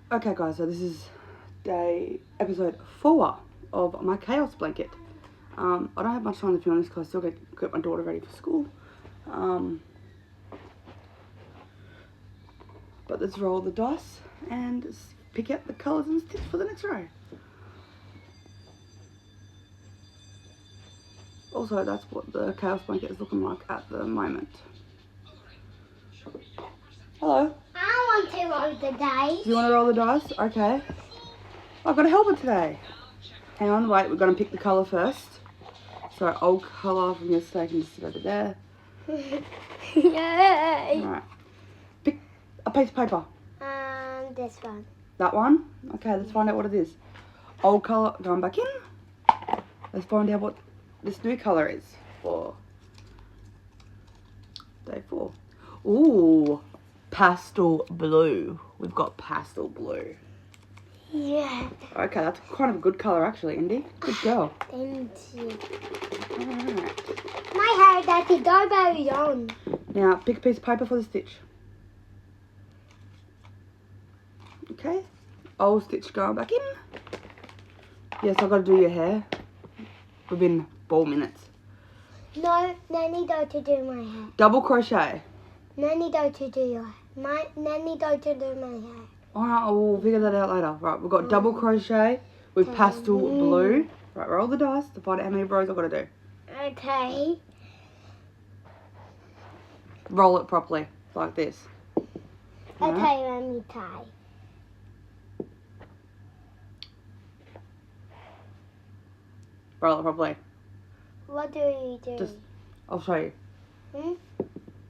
Okay guys, so this is episode 4 of my chaos blanket. I don't have much time to film this because I still get my daughter ready for school. But let's roll the dice and pick out the colours and stitch for the next row. Also, that's what the chaos blanket is looking like at the moment. Hello. I want to roll the dice. Do you want to roll the dice? Okay. I've got a helper today. Hang on, wait, we're going to pick the colour first. So, old colour from yesterday can just sit over there. Yay! Alright. Pick a piece of paper. This one. That one? Okay, let's find out what it is. Old colour going back in. Let's find out what this new colour is for day 4. Ooh, pastel blue. We've got pastel blue. Yeah. Okay, that's kind of a good colour actually, Indy. Good girl. Thank you. Alright. My hair, Daddy, go very on. Now, pick a piece of paper for the stitch. Okay. Old stitch going back in. Yes, I've got to do your hair within 4 minutes. No, Nanny don't to do my hair. Double crochet. Nanny don't to do your hair. Nanny don't to do my hair. Alright, we'll figure that out later. Right, we've got double crochet with pastel blue. Right, roll the dice to find out how many rows I've got to do. Okay. Roll it properly, like this. Alright. Okay, let me tie. Roll it properly. What do you do? Just, I'll show you.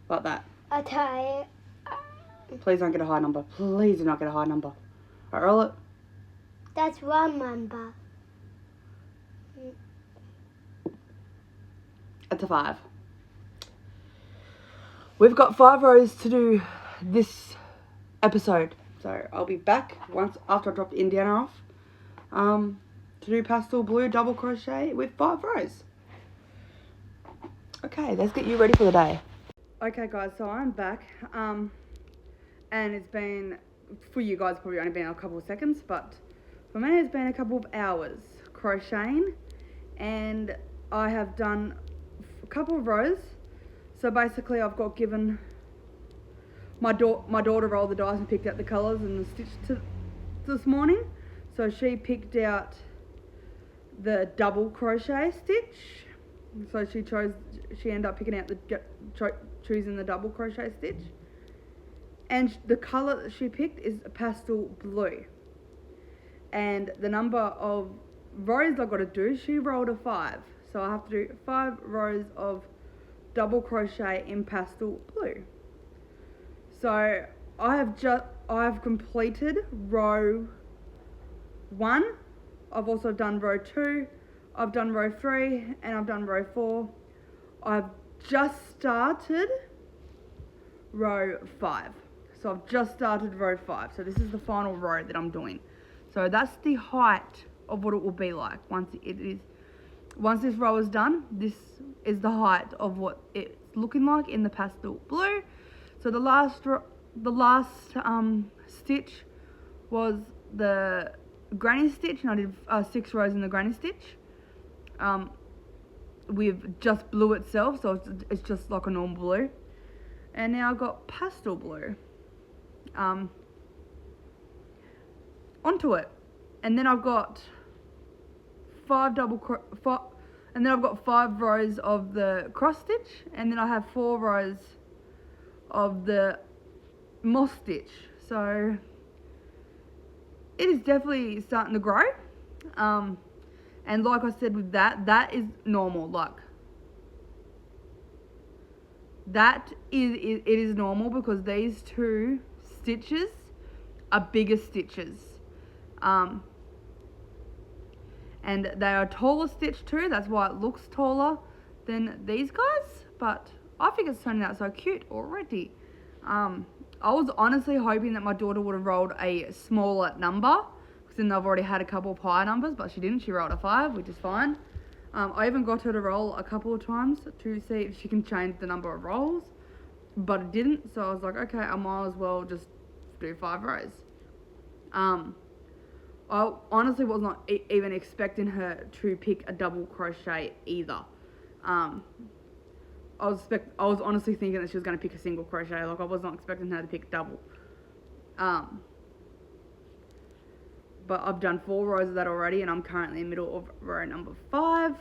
Like that. I tie it. Please don't get a high number. Please do not get a high number. Right, roll it. That's one number. It's a 5. We've got 5 rows to do this episode. So I'll be back once after I drop Indiana off. To do pastel blue double crochet with 5 rows. Okay, let's get you ready for the day. Okay guys, so I'm back. And it's been, for you guys, probably only been a couple of seconds, but for me it's been a couple of hours crocheting, and I have done a couple of rows. So basically I've got given my daughter rolled the dice and picked out the colours and the stitch this morning. So she picked out the double crochet stitch. So she ended up picking out choosing the double crochet stitch. And the colour that she picked is pastel blue. And the number of rows I've got to do, she rolled a 5. So I have to do 5 rows of double crochet in pastel blue. So I've completed row 1. I've also done row 2. I've done row 3 and I've done row 4. I've just started row 5. So I've just started row 5. So this is the final row that I'm doing. So that's the height of what it will be like once this row is done. This is the height of what it's looking like in the pastel blue. So the last stitch was the granny stitch, and I did 6 rows in the granny stitch. With just blue itself, so it's just like a normal blue. And now I've got pastel blue onto it, and then I've got 5 rows of the cross stitch, and then I have 4 rows of the moss stitch. So it is definitely starting to grow. And like I said with that is normal. Like it is normal because these 2 stitches are bigger stitches. And they are taller stitch too. That's why it looks taller than these guys. But I think it's turning out so cute already. I was honestly hoping that my daughter would have rolled a smaller number, because then I've already had a couple of higher numbers, but she didn't. She rolled a 5, which is fine. I even got her to roll a couple of times to see if she can change the number of rolls, but it didn't. So I was like, okay, I might as well just do 5 rows. I honestly was not even expecting her to pick a double crochet either. I was honestly thinking that she was going to pick a single crochet. Like, I was not expecting her to pick double. But I've done 4 rows of that already, and I'm currently in the middle of row number 5.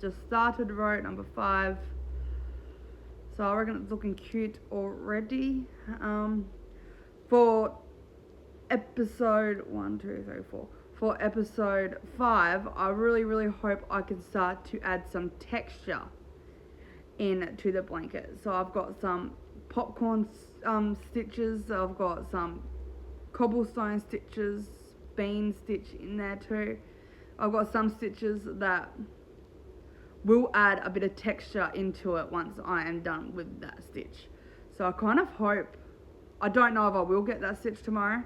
Just started row number 5. So I reckon it's looking cute already. For episode 4. For episode 5, I really hope I can start to add some texture into the blanket. So I've got some popcorn stitches, I've got some cobblestone stitches, bean stitch in there too. I've got some stitches that will add a bit of texture into it once I am done with that stitch. So I kind of hope, I don't know if I will get that stitch tomorrow,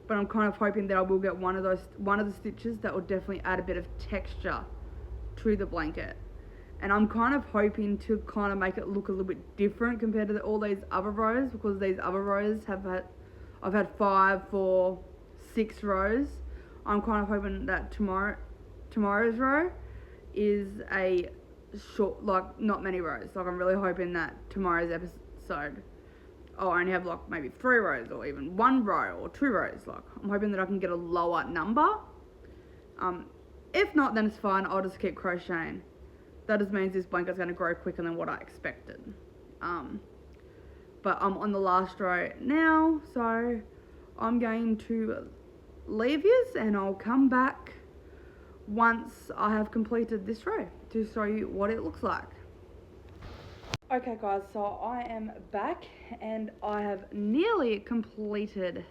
but I'm kind of hoping that I will get one of the stitches that will definitely add a bit of texture to the blanket. And I'm kind of hoping to kind of make it look a little bit different compared to all these other rows, because these other rows I've had 5, 4, 6 rows. I'm kind of hoping that tomorrow's row is a short, like, not many rows. Like, I'm really hoping that tomorrow's episode I'll only have like maybe 3 rows, or even 1 row or 2 rows. Like, I'm hoping that I can get a lower number. If not, then it's fine. I'll just keep crocheting. That just means this blanket's going to grow quicker than what I expected. But I'm on the last row now, so I'm going to leave you, and I'll come back once I have completed this row to show you what it looks like. Okay guys, so I am back and I have nearly completed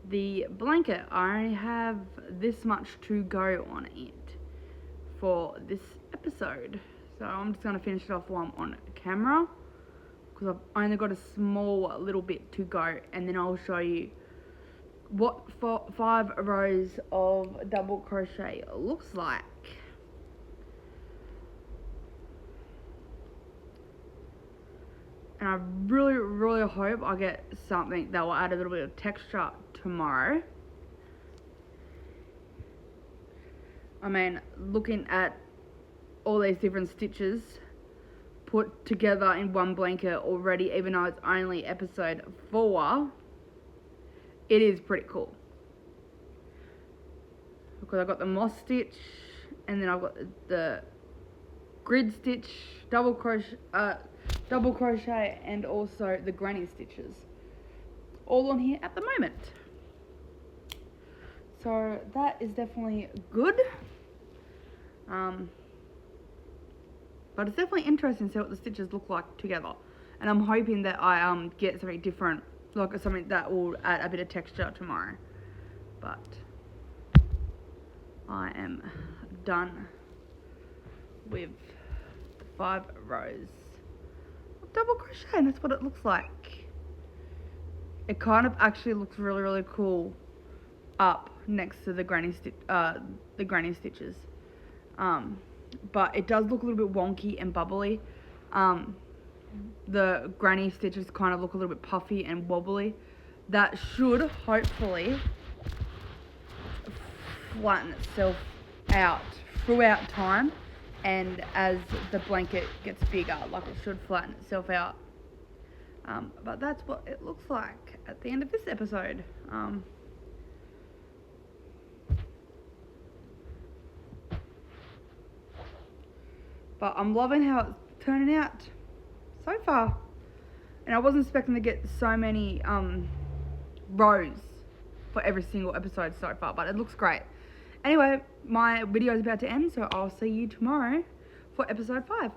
the blanket. I only have this much to go on it for this episode. So I'm just going to finish it off while I'm on camera, because I've only got a small little bit to go, and then I'll show you what 5 rows of double crochet looks like. And I really hope I get something that will add a little bit of texture tomorrow. I mean, looking at all these different stitches put together in one blanket already, even though it's only episode 4, it is pretty cool. Because I've got the moss stitch, and then I've got the grid stitch, double crochet, and also the granny stitches, all on here at the moment. So that is definitely good. But it's definitely interesting to see what the stitches look like together, and I'm hoping that I get something different, like something that will add a bit of texture tomorrow. But I am done with 5 rows of double crochet, and that's what it looks like. It kind of actually looks really cool up next to the granny stitches. But it does look a little bit wonky and bubbly. The granny stitches kind of look a little bit puffy and wobbly. That should hopefully flatten itself out throughout time, and as the blanket gets bigger, like, it should flatten itself out. But that's what it looks like at the end of this episode. But I'm loving how it's turning out so far. And I wasn't expecting to get so many rows for every single episode so far, but it looks great. Anyway, my video is about to end, so I'll see you tomorrow for episode 5.